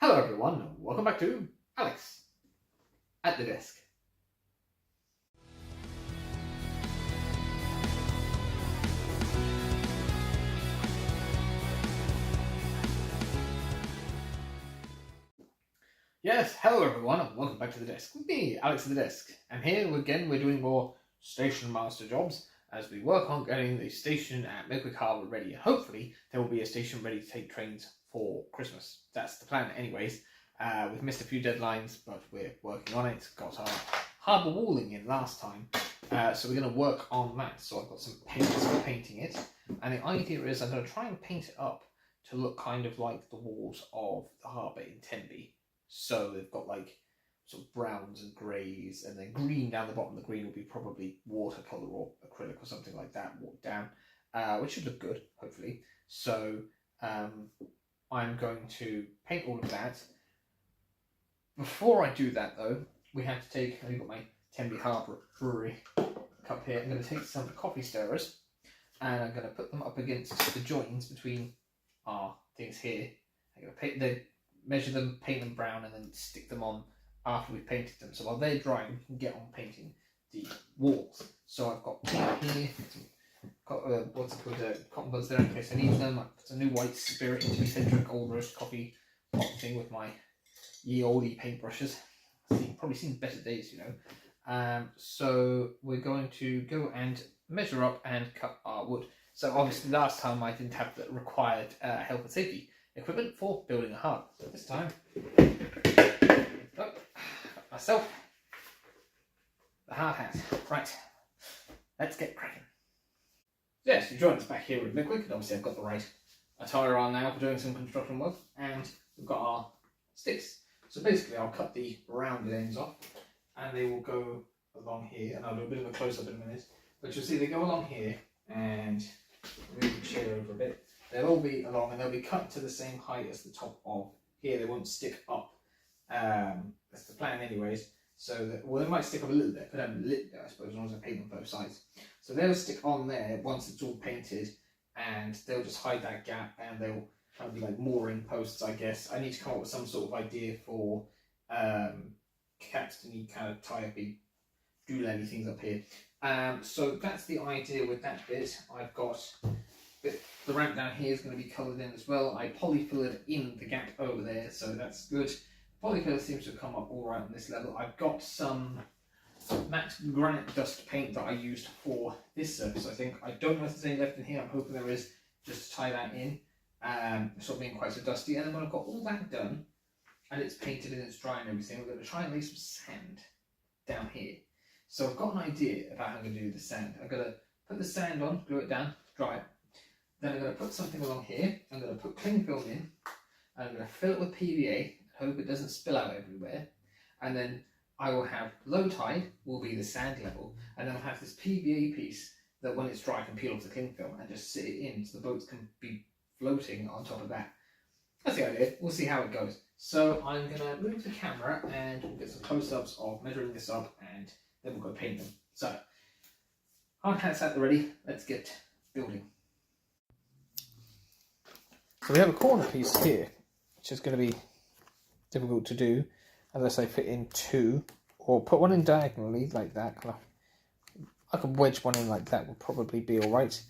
Hello everyone, and welcome back to Alex at the desk. Yes, hello everyone, and welcome back to the desk with me, Alex at the desk. And here again, we're doing more station master jobs as we work on getting the station at Mickwick Harbour ready. And hopefully, there will be a station ready to take trains for Christmas. That's the plan, anyways. We've missed a few deadlines, but we're working on it. Got our harbour walling in last time, so we're going to work on that. So I've got some painters for painting it, and the idea is I'm going to try and paint it up to look kind of like the walls of the harbour in Tenby. So they've got like sort of browns and greys, and then green down the bottom. The green will be probably watercolour or acrylic or something like that, walked down, which should look good, hopefully. So I'm going to paint all of that. Before I do that though, we have to take, I've got my Tenby Harbour Brewery cup here. I'm going to take some coffee stirrers and I'm going to put them up against the joins between our things here. I'm going to measure them, paint them brown, and then stick them on after we've painted them. So while they're drying, we can get on painting the walls. So I've got paint here, cotton buds there in case I need them. I've put a new white spirit into eccentric old roast coffee pot thing with my ye olde paintbrushes. Probably seen better days, you know. So we're going to go and measure up and cut our wood. So obviously last time I didn't have the required health and safety equipment for building a harbour. So this time, myself, the hard hat. Right, let's get cracking. Yes, you joined us back here with Mickwick, and obviously I've got the right attire on now for doing some construction work, and we've got our sticks. So basically I'll cut the rounded ends off, and they will go along here, and I'll do a bit of a close-up in a minute, but you'll see they go along here, and move the chair over a bit. They'll all be along, and they'll be cut to the same height as the top of here. They won't stick up. That's the plan anyways. So that, well, they might stick up a little bit, but a little bit, I suppose, as long as I paint on both sides. So they'll stick on there once it's all painted, and they'll just hide that gap, and they'll kind of be like mooring posts, I guess. I need to come up with some sort of idea for caps to need kind of tie up doolally things up here. So that's the idea with that bit. I've got the ramp down here is going to be coloured in as well. I polyfilled in the gap over there, so that's good. Polyfill seems to have come up all right on this level. I've got some matte granite dust paint that I used for this surface, I think. I don't know if there's any left in here. I'm hoping there is, just to tie that in. Sort of being quite so dusty. And then when I've got all that done, and it's painted and it's dry and everything, we're going to try and lay some sand down here. So I've got an idea about how I'm going to do the sand. I'm going to put the sand on, glue it down, dry it. Then I'm going to put something along here. I'm going to put cling film in, and I'm going to fill it with PVA, hope it doesn't spill out everywhere. And then I will have low tide, will be the sand level, and then I'll have this PVA piece that when it's dry I can peel off the cling film and just sit it in so the boats can be floating on top of that. That's the idea. We'll see how it goes. So I'm going to move the camera and we'll get some close-ups of measuring this up, and then we'll go paint them. So, hard hats at the ready. Let's get building. So we have a corner piece here, which is going to be difficult to do unless I fit in two, or put one in diagonally like that. I could wedge one in like that, would probably be alright.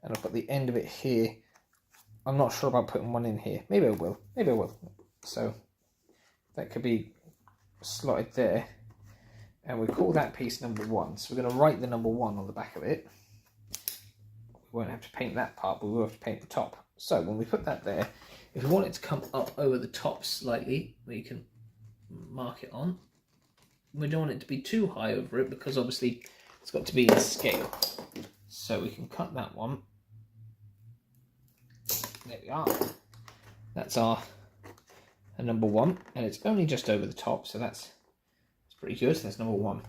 And I've got the end of it here. I'm not sure about putting one in here. Maybe I will. Maybe I will. So that could be slotted there. And we call that piece number 1. So we're going to write the number 1 on the back of it. We won't have to paint that part, but we'll have to paint the top. So when we put that there, if we want it to come up over the top slightly, we can mark it on. We don't want it to be too high over it because obviously it's got to be in scale. So we can cut that one. There we are. That's our number 1, and it's only just over the top, so that's pretty good. That's number 1.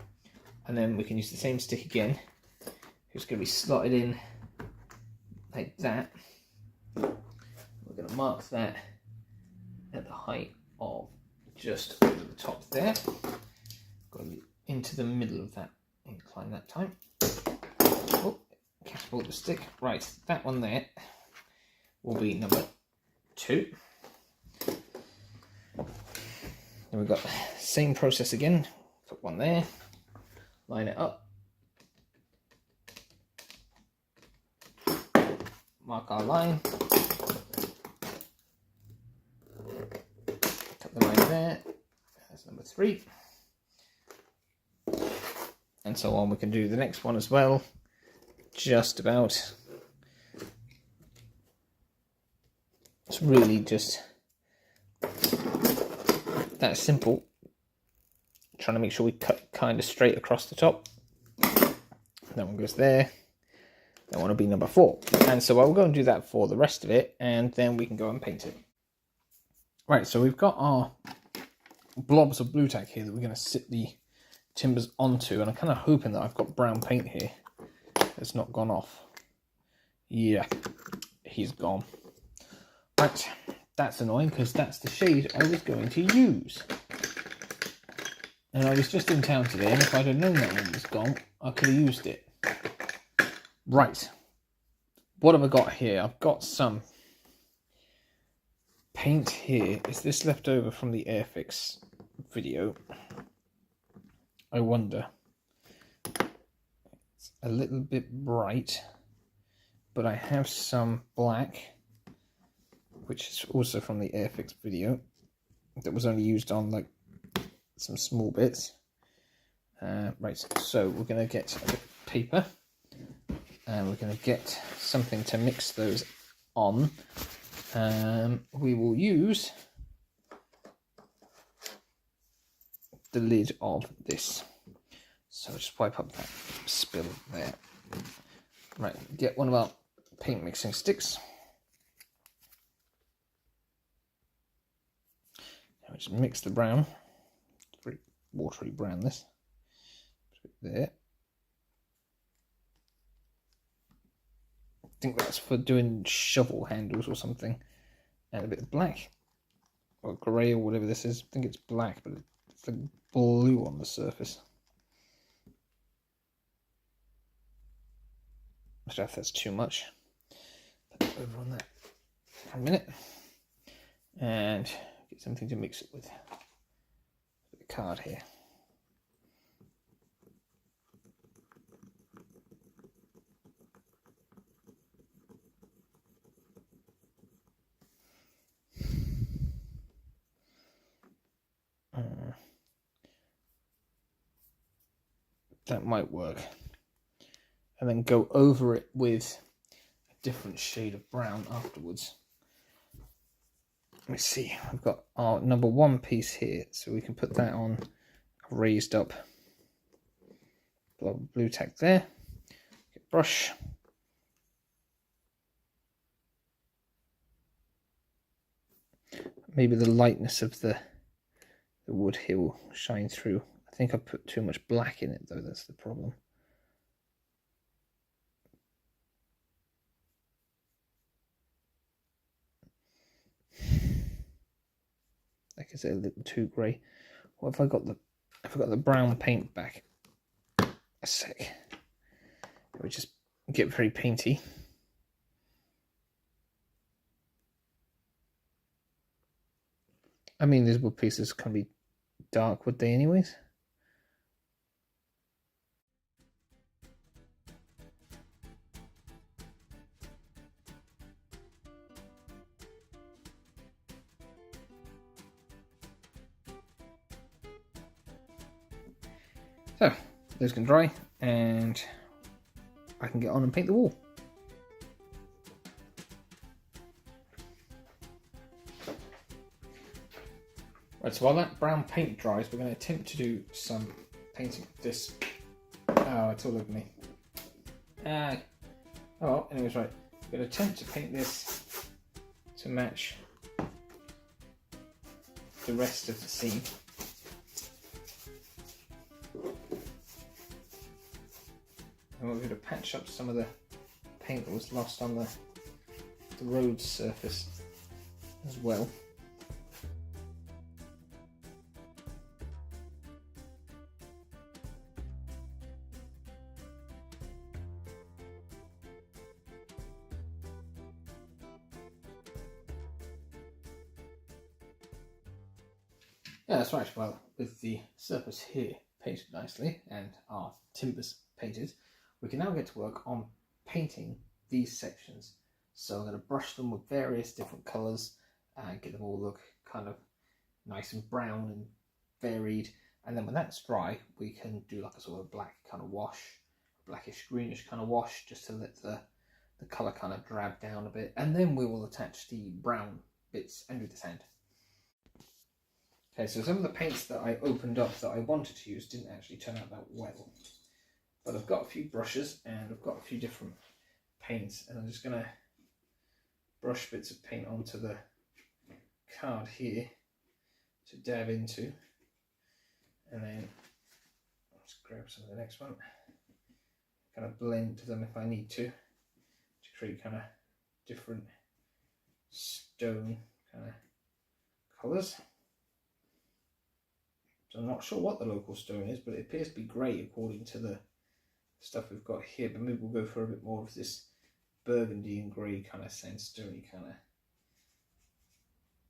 And then we can use the same stick again. It's going to be slotted in like that. We're going to mark that at the height of just over the top there. Got to be into the middle of that incline that time. Oh, catapult the stick. Right, that one there will be number 2. And we've got the same process again. Put one there, line it up, mark our line, cut the line there, that's number 3, and so on. We can do the next one as well, just about. It's really just that simple. Trying to make sure we cut kind of straight across the top. That one goes there. That one will be number 4. And so I'll go and do that for the rest of it, and then we can go and paint it. Right, so we've got our blobs of blue tack here that we're going to sit the timbers onto, and I'm kind of hoping that I've got brown paint here. It's not gone off. Yeah, he's gone. Right, that's annoying because that's the shade I was going to use. And I was just in town today, and if I'd have known that one was gone, I could have used it. Right, what have I got here? I've got some paint here. Is this left over from the Airfix video? I wonder. It's a little bit bright, but I have some black, which is also from the Airfix video, that was only used on like some small bits. Right, so we're going to get a bit of paper, and we're going to get something to mix those on. We will use the lid of this. So just wipe up that spill there. Right, get one of our paint mixing sticks. Now just mix the brown. It's very watery brown, this. Put it there. I think that's for doing shovel handles or something. And a bit of black or grey or whatever this is. I think it's black, but it's like blue on the surface. I don't know if that's too much. Put that over on that for a minute. And get something to mix it with. The card here. That might work. And then go over it with a different shade of brown afterwards. Let me see, I've got our number 1 piece here, so we can put that on a raised up blob of blue tack there. Get a brush. Maybe the lightness of the wood here will shine through. I think I put too much black in it though, that's the problem. Like I said, a little too grey. What if I got the brown paint back? A sec. It would just get very painty. I mean, these wood pieces can be dark, would they, anyways? So, those can dry, and I can get on and paint the wall. Right, so while that brown paint dries, we're going to attempt to do some painting of this. Oh, it's all over me. Oh, well, anyways, right. We're going to attempt to paint this to match the rest of the scene. And we're going to patch up some of the paint that was lost on the road surface as well. Yeah, that's right. Well, with the surface here painted nicely and our timbers painted, we can now get to work on painting these sections. So I'm going to brush them with various different colours and get them all look kind of nice and brown and varied. And then when that's dry, we can do like a sort of black kind of wash, blackish greenish kind of wash, just to let the colour kind of drab down a bit. And then we will attach the brown bits and do the sand. Okay, so some of the paints that I opened up that I wanted to use didn't actually turn out that well. But I've got a few brushes and I've got a few different paints, and I'm just going to brush bits of paint onto the card here to dab into, and then I'll just grab some of the next one, kind of blend them if I need to create kind of different stone kind of colours. So I'm not sure what the local stone is, but it appears to be grey according to the stuff we've got here, but maybe we'll go for a bit more of this burgundy and grey kind of sandstone kind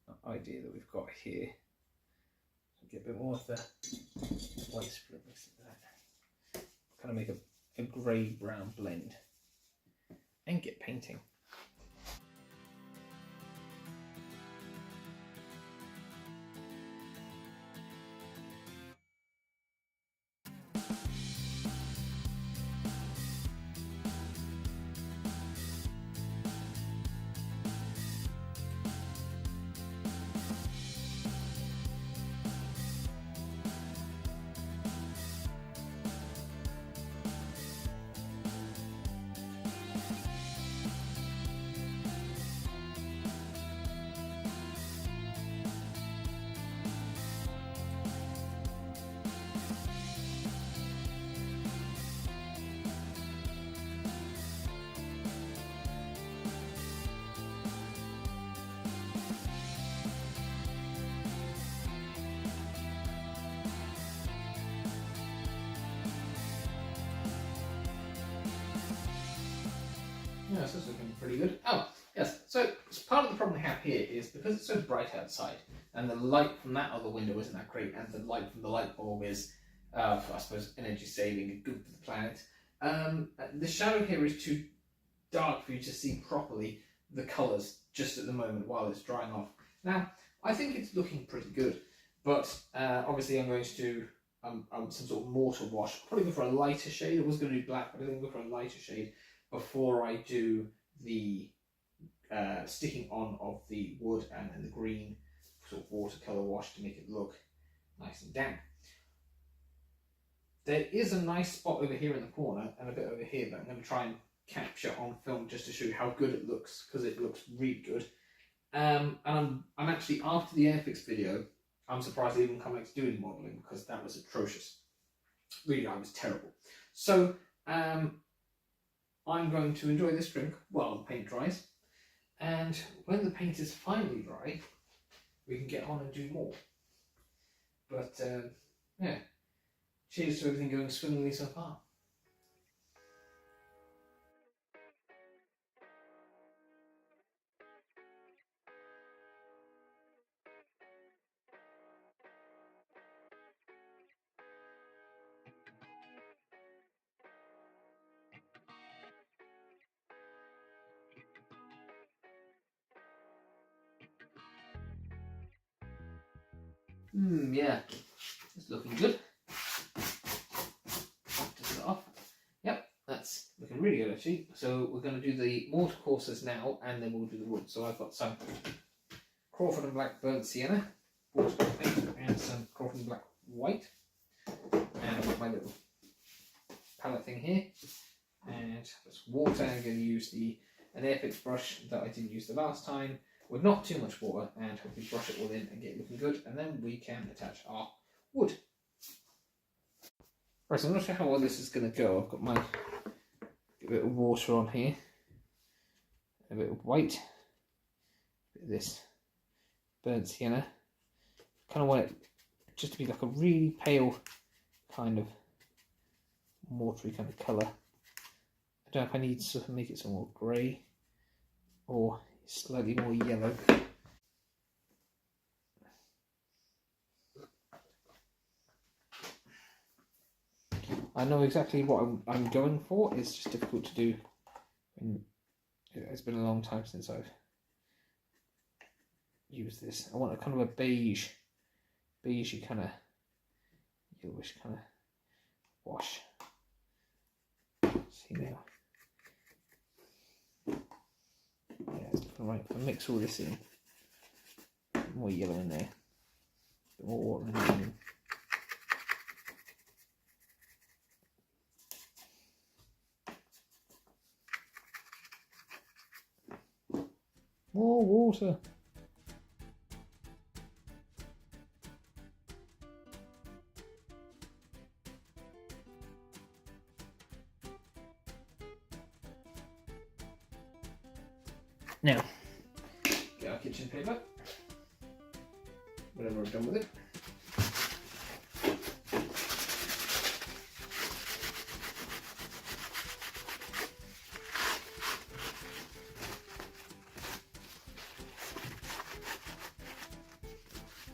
of idea that we've got here. So get a bit more of the white spirit mixed into that. Kind of make a grey brown blend and get painting. Yeah, this is looking pretty good. Oh, yes, so part of the problem we have here is because it's so bright outside and the light from that other window isn't that great, and the light from the light bulb is, I suppose, energy saving and good for the planet. The shadow here is too dark for you to see properly the colours just at the moment while it's drying off. Now, I think it's looking pretty good, but obviously I'm going to do some sort of mortar wash. Probably go for a lighter shade. I was going to do black, but I'm going to go for a lighter shade before I do the sticking on of the wood and then the green sort of watercolour wash to make it look nice and damp. There is a nice spot over here in the corner and a bit over here that I'm going to try and capture on film just to show you how good it looks, because it looks really good. And I'm actually, after the Airfix video, I'm surprised I even come back to do any modelling, because that was atrocious. Really, I was terrible. So I'm going to enjoy this drink while the paint dries, and when the paint is finally dry, we can get on and do more. But yeah, cheers to everything going swimmingly so far. Yeah, it's looking good. Dust it off. Yep, that's looking really good actually. So we're going to do the mortar courses now, and then we'll do the wood. So I've got some Crawford and Black Burnt Sienna, watercolour paint, and some Crawford and Black White. And I've got my little palette thing here. And that's water. I'm going to use an Airfix brush that I didn't use the last time, with not too much water, and hopefully brush it all in and get it looking good, and then we can attach our wood. Right, so I'm not sure how well this is going to go. I've got my bit of water on here, a bit of white, a bit of this burnt sienna. Kind of want it just to be like a really pale kind of mortar kind of colour. I don't know if I need to make it some more grey or slightly more yellow. I know exactly what I'm going for. It's just difficult to do. It's been a long time since I've used this. I want a kind of a beigey kind of yellowish kind of wash. See now. Yeah, it's right. If I mix all this in, more yellow in there, a bit more water in there. More water. Now, get our kitchen paper, whenever I've done with it.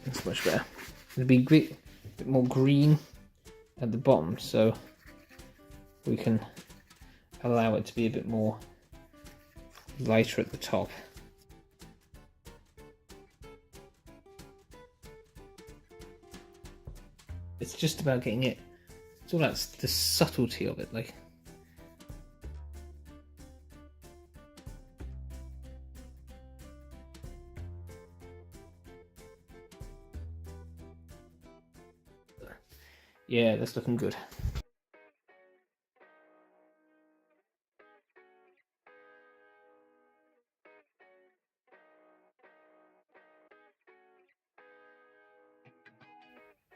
That's much better. It'll be a bit more green at the bottom, so we can allow it to be a bit more lighter at the top. It's just about getting it. It's all about the subtlety of it, like. Yeah, that's looking good.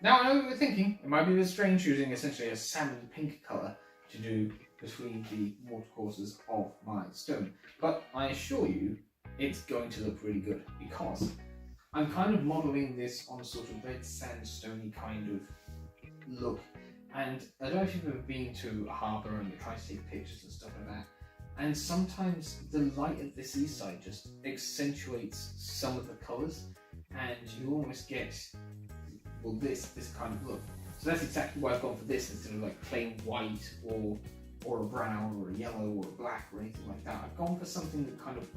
Now I know what we're thinking. It might be a bit strange using essentially a salmon pink colour to do between the watercourses of my stone, but I assure you it's going to look really good because I'm kind of modelling this on a sort of red sandstone kind of look. And I don't know if you've ever been to a harbour and you're trying to take pictures and stuff like that, and sometimes the light of the seaside just accentuates some of the colours and you almost get, well, this kind of look. So that's exactly why I've gone for this instead of like plain white or a brown or a yellow or a black or anything like that. I've gone for something that kind of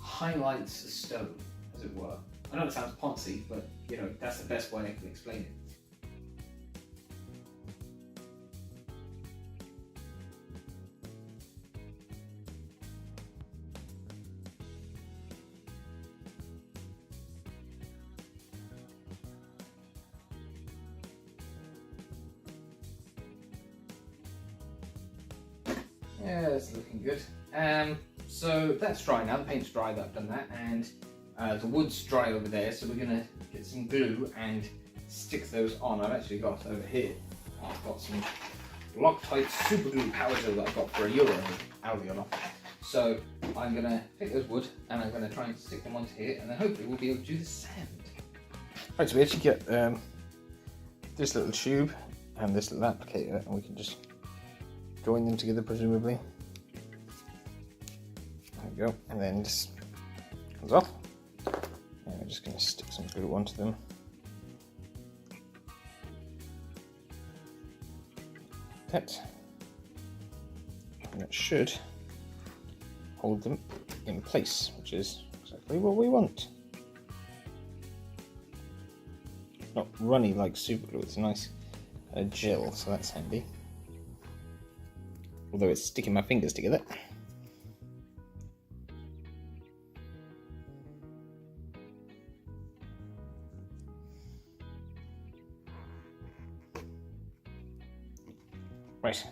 highlights the stone, as it were. I know it sounds poncy, but you know, that's the best way I can explain it. Yeah, that's looking good. So that's dry now, the paint's dry that I've done that, and the wood's dry over there, so we're going to get some glue and stick those on. I've actually got over here, I've got some Loctite super glue powder that I got for €1 out the other. So I'm going to take those wood and I'm going to try and stick them onto here, and then hopefully we'll be able to do the sand. Right, so we actually get this little tube and this little applicator, and we can just join them together, presumably. There we go, and then this comes off. And we're just going to stick some glue onto them. That. And that should hold them in place, which is exactly what we want. Not runny like super glue, it's a nice gel, so that's handy. Although it's sticking my fingers together. Right.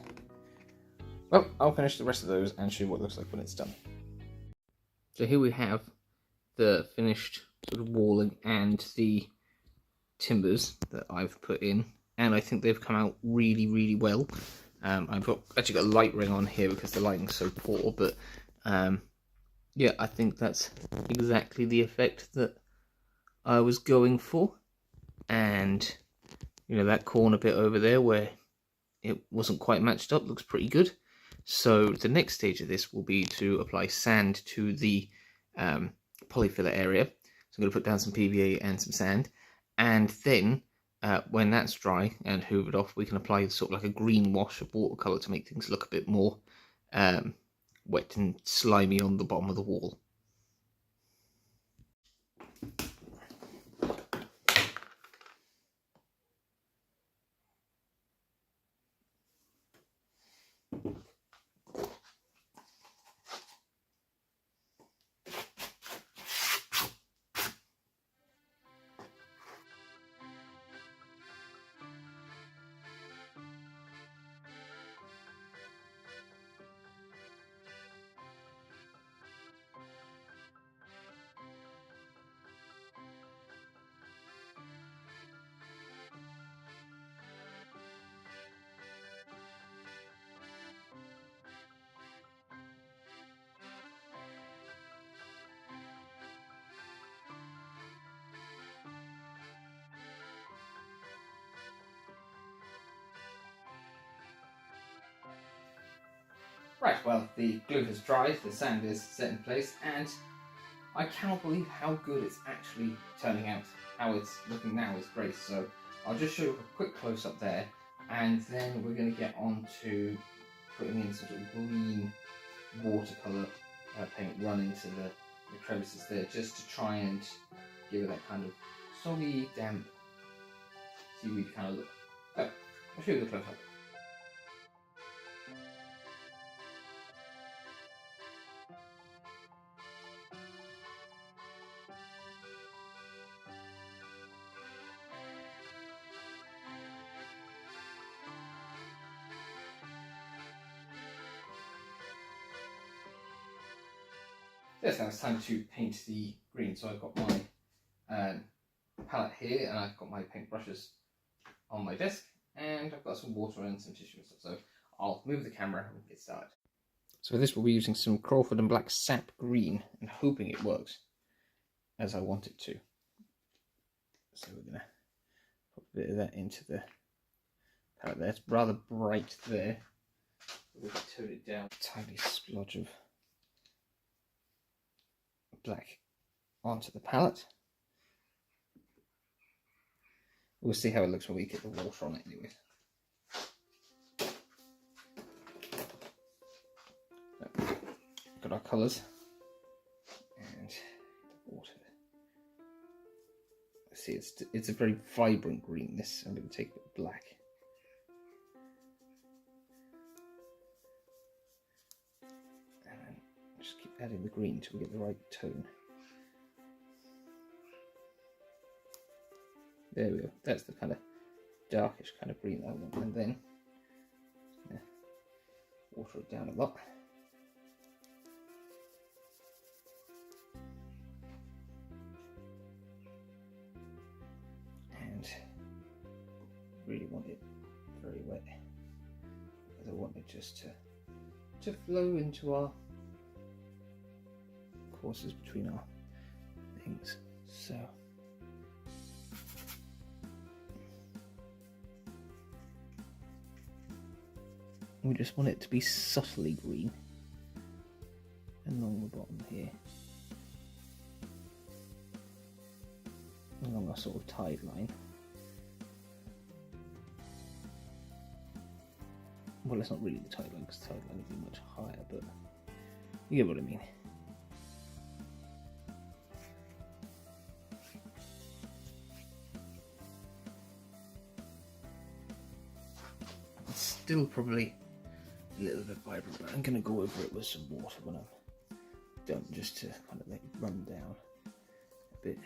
Well, I'll finish the rest of those and show you what it looks like when it's done. So here we have the finished sort of walling and the timbers that I've put in, and I think they've come out really, really well. I've actually got a light ring on here because the lighting's so poor, but yeah, I think that's exactly the effect that I was going for. And you know, that corner bit over there where it wasn't quite matched up looks pretty good. So the next stage of this will be to apply sand to the polyfiller area. So I'm going to put down some PVA and some sand, and then When that's dry and hoovered off, we can apply sort of like a green wash of watercolour to make things look a bit more wet and slimy on the bottom of the wall. Right, well, the glue has dried, the sand is set in place, and I cannot believe how good it's actually turning out. How it's looking now is great. So I'll just show you a quick close-up there, and then we're going to get on to putting in some sort of green watercolour paint run into the crevices there, just to try and give it that kind of soggy, damp, seaweed kind of look. So, I'll show you the close-up. Yes, now it's time to paint the green. So I've got my palette here, and I've got my paint brushes on my desk, and I've got some water and some tissue and stuff. So I'll move the camera and get started. So for this we'll be using some Crawford and Black Sap Green and hoping it works as I want it to. So we're going to put a bit of that into the palette there. It's rather bright there. We'll tone it down. A tiny splodge of black onto the palette. We'll see how it looks when we get the water on it anyway. Got our colours and the water. See, it's a very vibrant green. This I'm going to take a bit of black. And then just keep adding the green till we get the right tone. There we go. That's the kind of darkish kind of green that I want. And then water it down a lot. And really want it very wet, because I want it just to flow into our courses between our things. So we just want it to be subtly green along the bottom here, along a sort of tide line. Well, it's not really the tide line, because the tide line would be much higher, but you get what I mean. It's still probably a little bit vibrant, but I'm going to go over it with some water when I'm done, just to kind of make it run down a bit.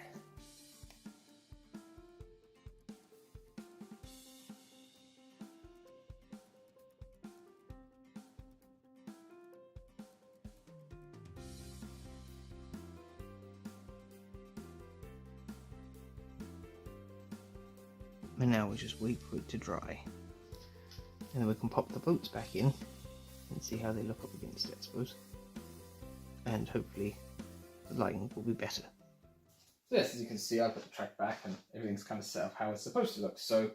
And now we just wait for it to dry, and then we can pop the boats back in and see how they look up against it, I suppose. And hopefully the lighting will be better. So yes, as you can see, I put the track back and everything's kind of set up how it's supposed to look. So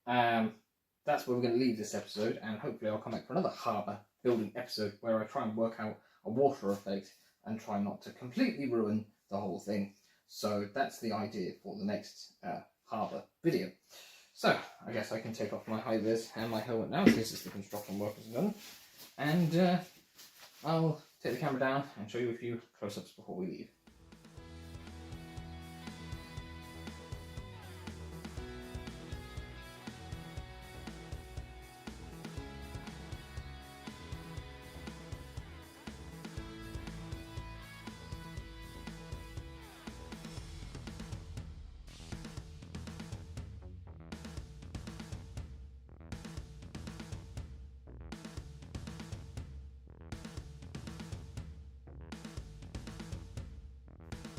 that's where we're going to leave this episode, and hopefully I'll come back for another harbour building episode where I try and work out a water effect and try not to completely ruin the whole thing. So that's the idea for the next harbour video. So, I guess I can take off my high-vis and my helmet now, since the construction work is done. And I'll take the camera down and show you a few close-ups before we leave.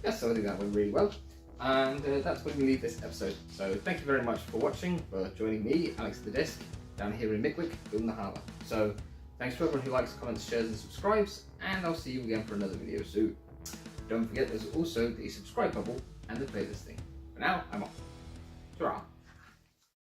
Yes, so I think that went really well. And that's where we leave this episode. So thank you very much for watching, for joining me, Alex the Disc, down here in Mickwick, building the harbour. So thanks to everyone who likes, comments, shares and subscribes, and I'll see you again for another video soon. Don't forget there's also the subscribe bubble and the playlist thing. For now, I'm off. Ta-ra.